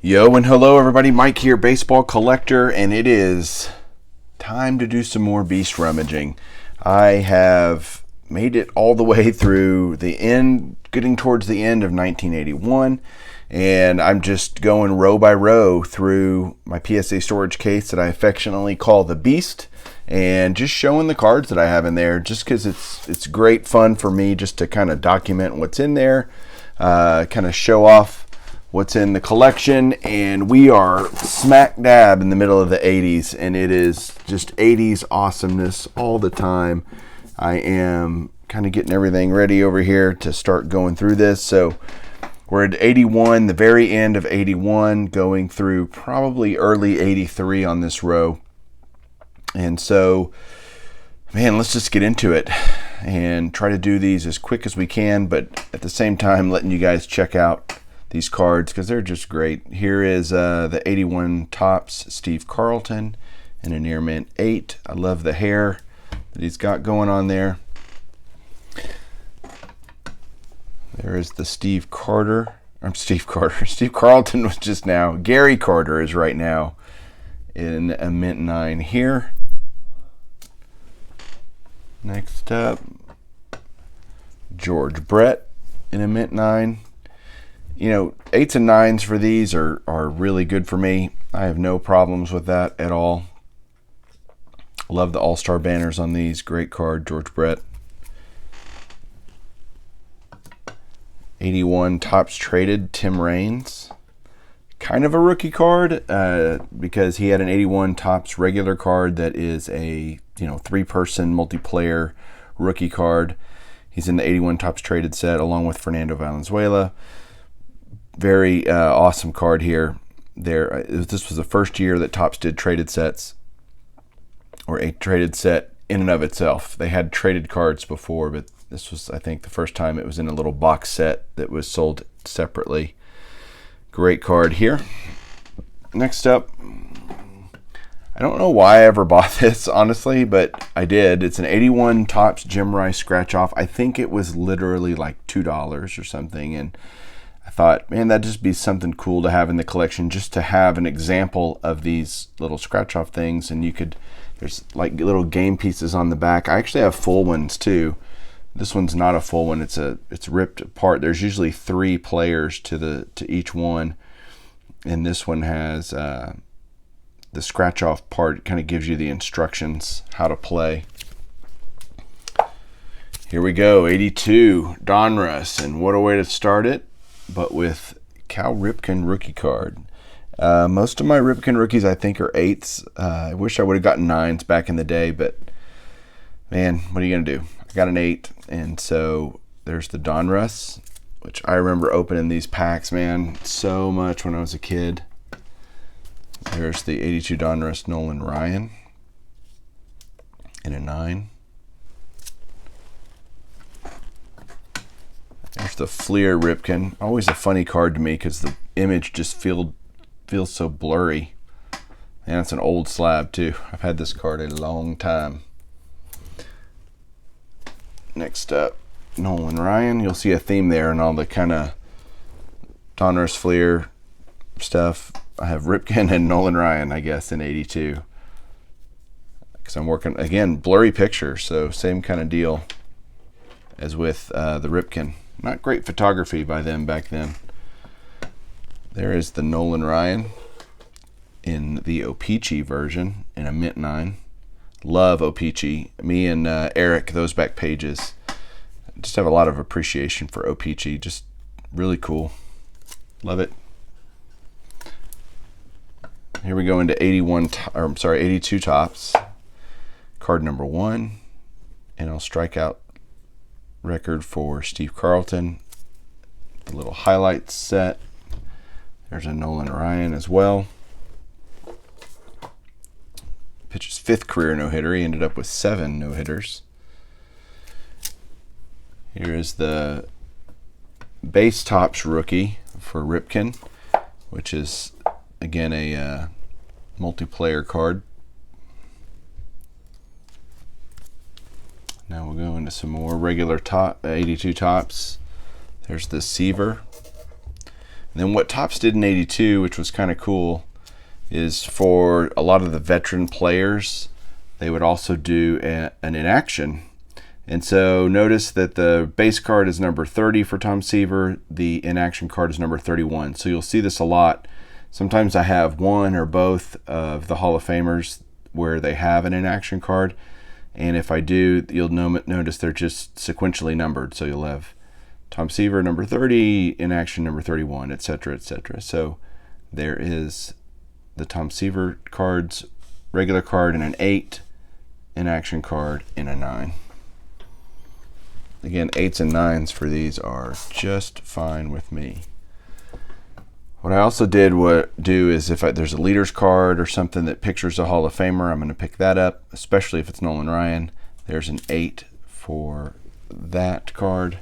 Yo and hello everybody, Mike here, baseball collector, and it is time to do some more beast rummaging. I have made it all the way through the end, getting towards the end of 1981, and I'm just going row by row through my PSA storage case that I affectionately call the Beast, and just showing the cards that I have in there, just because it's great fun for me just to kind of document what's in there, kind of show off what's in the collection. And we are smack dab in the middle of the 80s, and it is just 80s awesomeness all the time. I am kind of getting everything ready over here to start going through this. So we're at 81, the very end of 81, going through probably early 83 on this row. And so, man, let's just get into it and try to do these as quick as we can, but at the same time letting you guys check out these cards because they're just great. Here is the 81 Topps Steve Carlton in a near mint 8. I love the hair that he's got going on there. There is the Steve Carlton was just now. Gary Carter is right now in a mint 9 here. Next up, George Brett in a mint 9. You know, 8s and 9s for these are really good for me. I have no problems with that at all. Love the All-Star banners on these. Great card, George Brett. 81 Topps Traded, Tim Raines. Kind of a rookie card because he had an 81 Topps regular card that is a 3-person multiplayer rookie card. He's in the 81 Topps Traded set along with Fernando Valenzuela. Very awesome card here. This was the first year that Topps did traded sets, or a traded set in and of itself. They had traded cards before, but this was, I think, the first time it was in a little box set that was sold separately. Great card here. Next up, I don't know why I ever bought this, honestly, but I did. It's an 81 Topps Jim Rice scratch off. I think it was literally like $2 or something, and I thought, man, that'd just be something cool to have in the collection, just to have an example of these little scratch off things. And there's like little game pieces on the back. I actually have full ones too. This one's not a full one. It's ripped apart. There's usually 3 players to each one, and this one has the scratch off part. It kind of gives you the instructions how to play. Here we go, 82 Donruss, and what a way to start it, but with Cal Ripken rookie card. Most of my Ripken rookies I think are 8s. I wish I would have gotten 9s back in the day, but man, what are you gonna do? I got an 8, and so there's the Donruss, which I remember opening these packs, man, so much when I was a kid. There's the 82 Donruss Nolan Ryan in a 9. There's the Fleer Ripken. Always a funny card to me because the image just feels so blurry. And it's an old slab too. I've had this card a long time. Next up, Nolan Ryan. You'll see a theme there and all the kind of Donruss Fleer stuff. I have Ripken and Nolan Ryan, I guess, in 82. Because I'm working, again, blurry picture, so same kind of deal as with the Ripken. Not great photography by them back then. There is the Nolan Ryan in the O-Pee-Chee version in a mint 9. Love O-Pee-Chee. Me and Eric, those back pages, just have a lot of appreciation for O-Pee-Chee. Just really cool. Love it. Here we go into 82 Topps. Card number 1. And I'll strike out record for Steve Carlton. The little highlights set. There's a Nolan Ryan as well. Pitcher's 5th career no-hitter. He ended up with 7 no-hitters. Here is the base Topps rookie for Ripken, which is again a multiplayer card. Now we'll go into some more regular 82 Topps. There's the Seaver. And then what Topps did in 82, which was kind of cool, is for a lot of the veteran players, they would also do an inaction. And so notice that the base card is number 30 for Tom Seaver, the inaction card is number 31. So you'll see this a lot. Sometimes I have one or both of the Hall of Famers where they have an inaction card. And if I do, you'll notice they're just sequentially numbered. So you'll have Tom Seaver number 30, inaction number 31, etc., etc. So there is the Tom Seaver cards, regular card in an 8, inaction card in a 9. Again, 8s and 9s for these are just fine with me. What I also do is if there's a leader's card or something that pictures a Hall of Famer, I'm going to pick that up, especially if it's Nolan Ryan. There's an 8 for that card.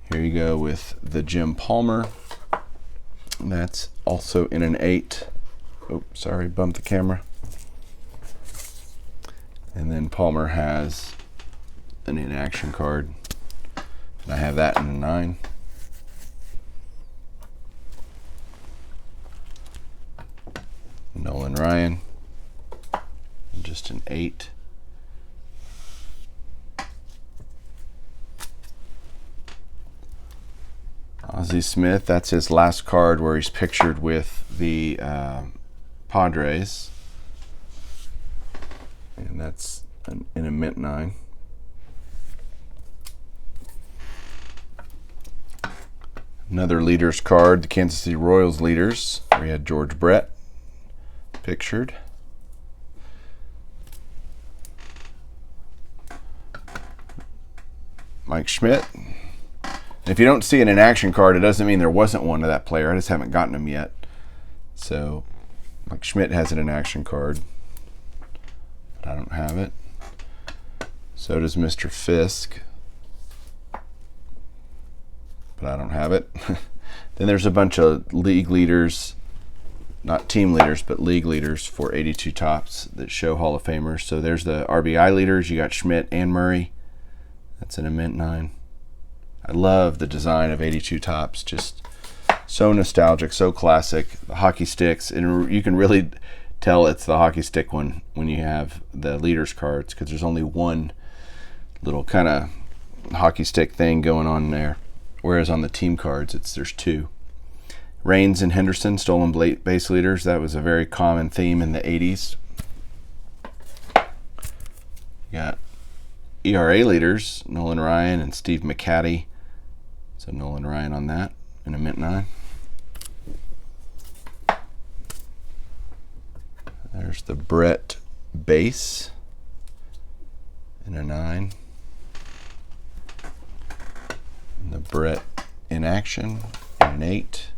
Here you go with the Jim Palmer. And that's also in an 8. Oh, sorry, bumped the camera. And then Palmer has an inaction card. And I have that in a 9. Nolan Ryan, just an 8. Ozzie Smith, that's his last card where he's pictured with the Padres. And that's in a mint 9. Another leaders card, the Kansas City Royals leaders. We had George Brett pictured. Mike Schmidt. And if you don't see an inaction card, it doesn't mean there wasn't one of that player. I just haven't gotten him yet. So Mike Schmidt has an inaction card, but I don't have it. So does Mr. Fisk, but I don't have it. Then there's a bunch of league leaders, not team leaders, but league leaders for 82 Topps that show Hall of Famers. So there's the RBI leaders. You got Schmidt and Murray. That's in a mint 9. I love the design of 82 Topps. Just so nostalgic, so classic. The hockey sticks, and you can really tell it's the hockey stick one when you have the leaders cards, because there's only one little kind of hockey stick thing going on there, whereas on the team cards there's 2. Raines and Henderson, stolen base leaders. That was a very common theme in the 80s. You got ERA leaders, Nolan Ryan and Steve McCatty. So Nolan Ryan on that in a mint 9. There's the Brett base in a 9. And the Brett in action in an 8.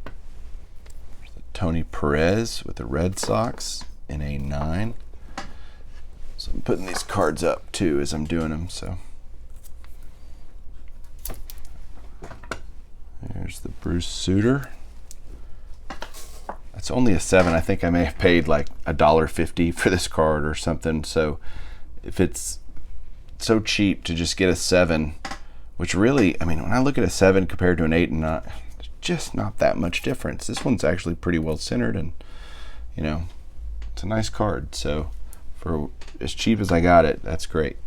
There's the Tony Perez with the Red Sox in a 9. So I'm putting these cards up too as I'm doing them. So there's the Bruce Sutter. That's only a 7. I think I may have paid like $1.50 for this card or something. So if it's so cheap to just get a 7, which really, I mean, when I look at a 7 compared to an 8 and 9, it's just not that much difference. This one's actually pretty well centered, and you know, it's a nice card. So for as cheap as I got it, that's great.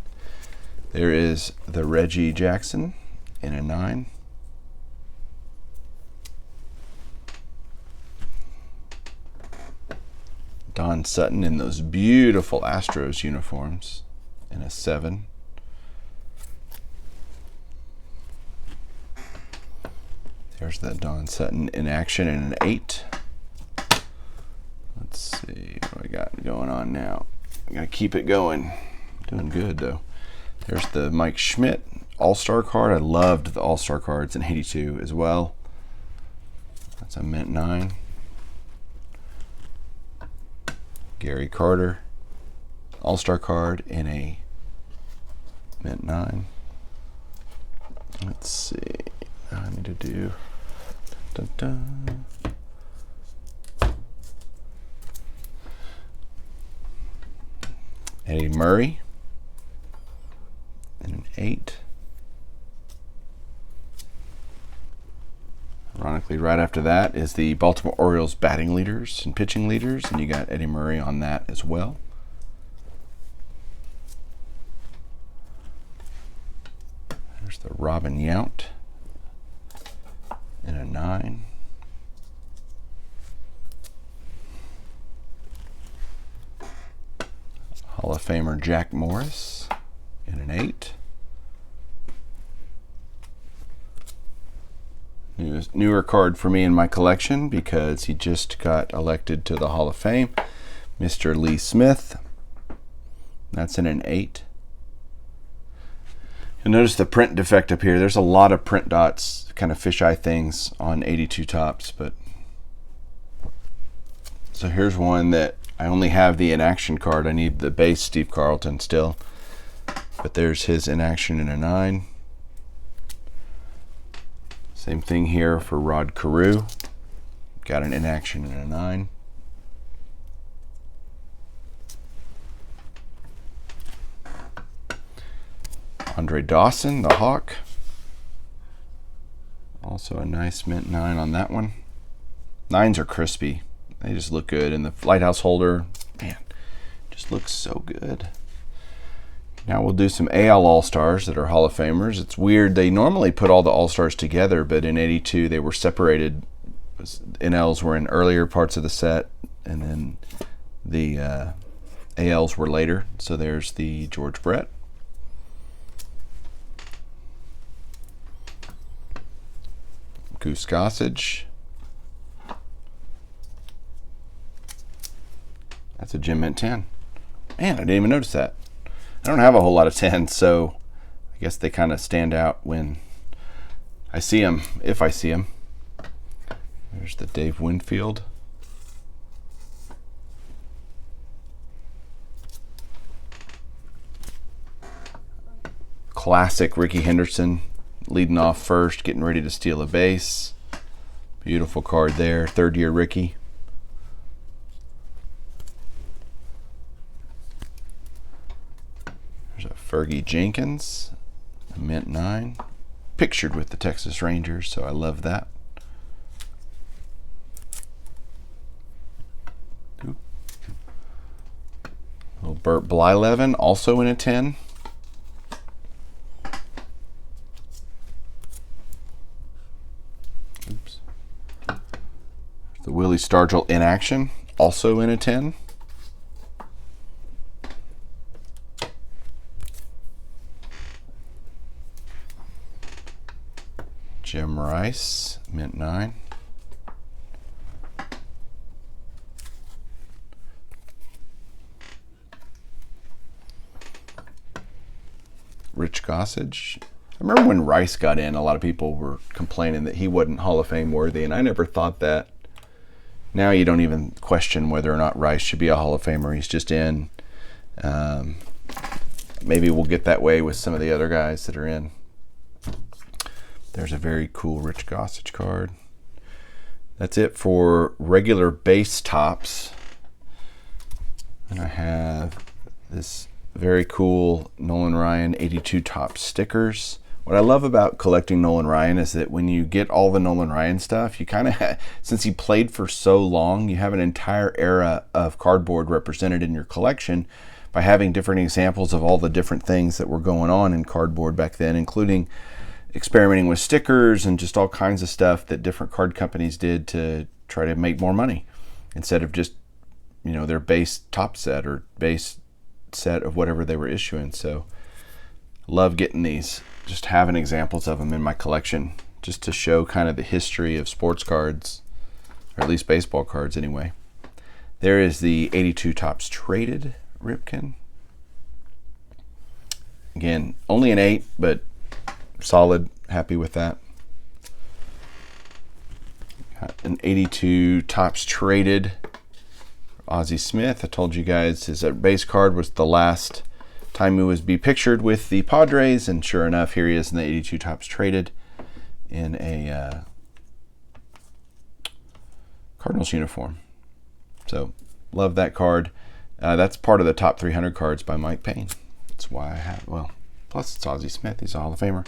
There is the Reggie Jackson in a 9. Don Sutton in those beautiful Astros uniforms in a 7. There's that Don Sutton in action in an 8. Let's see what I got going on now. I gotta keep it going. Doing good though. There's the Mike Schmidt All-Star card. I loved the All-Star cards in 82 as well. That's a mint 9. Gary Carter All-Star card in a mint 9. Let's see. I need to do. Dun, dun. Eddie Murray in an 8. Ironically, right after that is the Baltimore Orioles batting leaders and pitching leaders, and you got Eddie Murray on that as well. There's the Robin Yount in a 9. Hall of Famer Jack Morris in an 8. Newer card for me in my collection because he just got elected to the Hall of Fame, Mr. Lee Smith. That's in an 8. You'll notice the print defect up here. There's a lot of print dots, kind of fisheye things on 82 tops, but so here's one that I only have the inaction card. I need the base Steve Carlton still, but there's his inaction in a 9. Same thing here for Rod Carew. Got an inaction in a 9. Andre Dawson, the Hawk. Also a nice mint 9 on that one. 9s are crispy. They just look good. And the lighthouse holder, man, just looks so good. Now we'll do some AL All-Stars that are Hall of Famers. It's weird. They normally put all the All-Stars together, but in 82 they were separated. NLs were in earlier parts of the set, and then the ALs were later. So there's the George Brett. Goose Gossage. That's a Gem Mint 10. Man, I didn't even notice that. I don't have a whole lot of 10s, so I guess they kind of stand out when I see them, if I see them. There's the Dave Winfield. Classic Ricky Henderson, leading off first, getting ready to steal a base. Beautiful card there, 3rd year Ricky. There's a Fergie Jenkins, a mint 9, pictured with the Texas Rangers, so I love that. Little Burt Blyleven, also in a 10. Oops. The Willie Stargell in action, also in a 10. Jim Rice, mint 9. Rich Gossage. I remember when Rice got in, a lot of people were complaining that he wasn't Hall of Fame worthy, and I never thought that. Now you don't even question whether or not Rice should be a Hall of Famer. He's just in. Maybe we'll get that way with some of the other guys that are in. There's a very cool Rich Gossage card. That's it for regular base tops. And I have this very cool Nolan Ryan 82 top stickers. What I love about collecting Nolan Ryan is that when you get all the Nolan Ryan stuff, you kind of, since he played for so long, you have an entire era of cardboard represented in your collection by having different examples of all the different things that were going on in cardboard back then, including experimenting with stickers and just all kinds of stuff that different card companies did to try to make more money instead of just, you know, their base top set or base set of whatever they were issuing. So love getting these, just having examples of them in my collection just to show kind of the history of sports cards, or at least baseball cards anyway. There is the 82 tops traded Ripken. Again, only an 8, but solid, happy with that. Got an 82 tops traded Ozzie Smith. I told you guys his base card was the last time he was be pictured with the Padres, and sure enough, here he is in the 82 tops traded in a Cardinals uniform. So love that card. That's part of the top 300 cards by Mike Payne. That's why I have, well, plus it's Ozzie Smith, he's a Hall of Famer.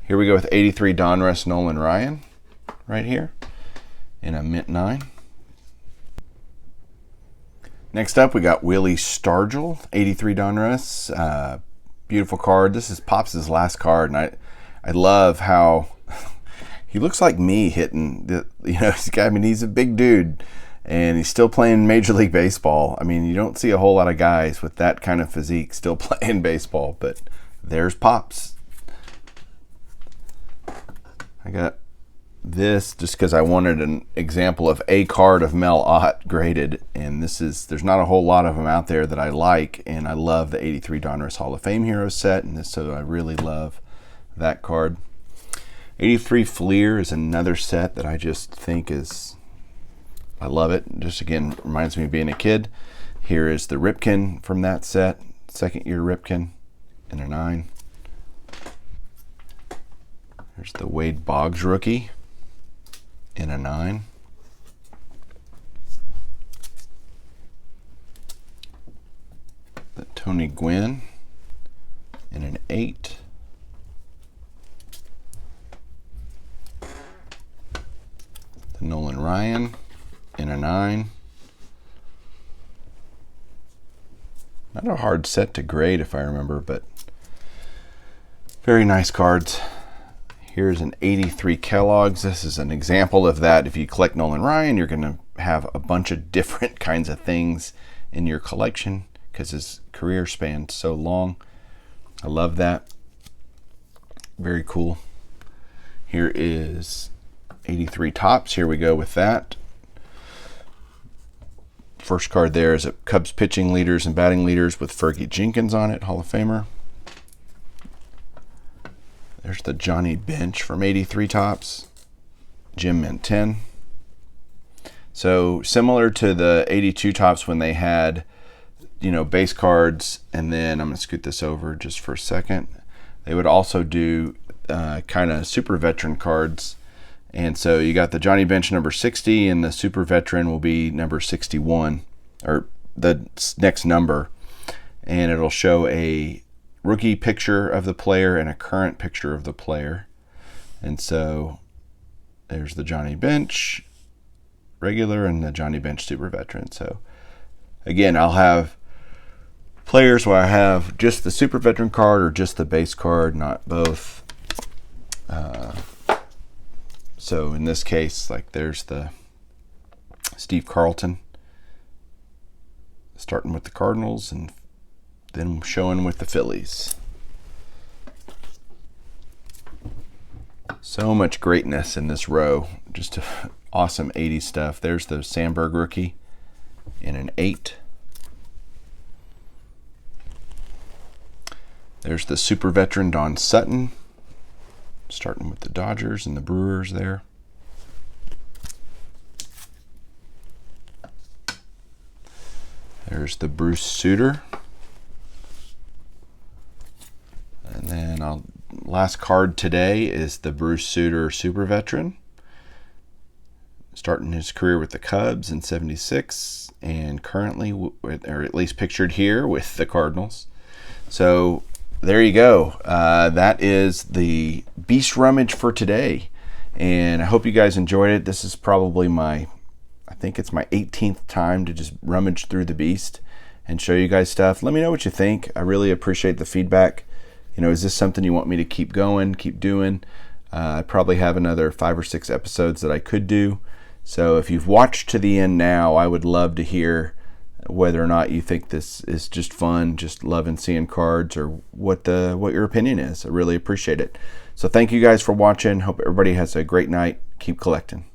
Here we go with 83 Donruss Nolan Ryan. right here in a mint 9. Next up, we got Willie Stargell, 83 Donruss. Beautiful card. This is Pops' last card, and I love how he looks like me hitting. I mean, he's a big dude, and he's still playing Major League Baseball. I mean, you don't see a whole lot of guys with that kind of physique still playing baseball, but there's Pops. I got this just because I wanted an example of a card of Mel Ott graded, and there's not a whole lot of them out there that I like, and I love the 83 Donruss Hall of Fame Heroes set, and so I really love that card. 83 Fleer is another set that I just think I love it. Just again, reminds me of being a kid. Here is the Ripken from that set, second year Ripken in a 9. There's the Wade Boggs rookie in a 9. The Tony Gwynn in an 8. The Nolan Ryan in a 9. Not a hard set to grade if I remember, but very nice cards. Here's an 83 Kellogg's. This is an example of that. If you collect Nolan Ryan, you're going to have a bunch of different kinds of things in your collection because his career spanned so long. I love that. Very cool. Here is 83 Topps. Here we go with that. First card there is a Cubs pitching leaders and batting leaders with Fergie Jenkins on it, Hall of Famer. There's the Johnny Bench from 83 Topps, Jim Mint 10. So similar to the 82 Topps when they had, base cards, and then I'm going to scoot this over just for a second. They would also do kind of super veteran cards. And so you got the Johnny Bench number 60, and the super veteran will be number 61, or the next number. And it'll show a rookie picture of the player and a current picture of the player. And so there's the Johnny Bench regular and the Johnny Bench super veteran. So again, I'll have players where I have just the super veteran card or just the base card, not both. So in this case, like there's the Steve Carlton starting with the Cardinals and then showing with the Phillies. So much greatness in this row. Just awesome 80s stuff. There's the Sandberg rookie in an 8. There's the super veteran Don Sutton, starting with the Dodgers and the Brewers there. There's the Bruce Sutter. And then last card today is the Bruce Sutter super veteran, starting his career with the Cubs in 76 and currently, or at least pictured here, with the Cardinals. So there you go. That is the Beast Rummage for today. And I hope you guys enjoyed it. This is probably I think it's my 18th time to just rummage through the Beast and show you guys stuff. Let me know what you think. I really appreciate the feedback. Is this something you want me to keep going, keep doing? I probably have another 5 or 6 episodes that I could do. So if you've watched to the end now, I would love to hear whether or not you think this is just fun, just loving seeing cards, or what your opinion is. I really appreciate it. So thank you guys for watching. Hope everybody has a great night. Keep collecting.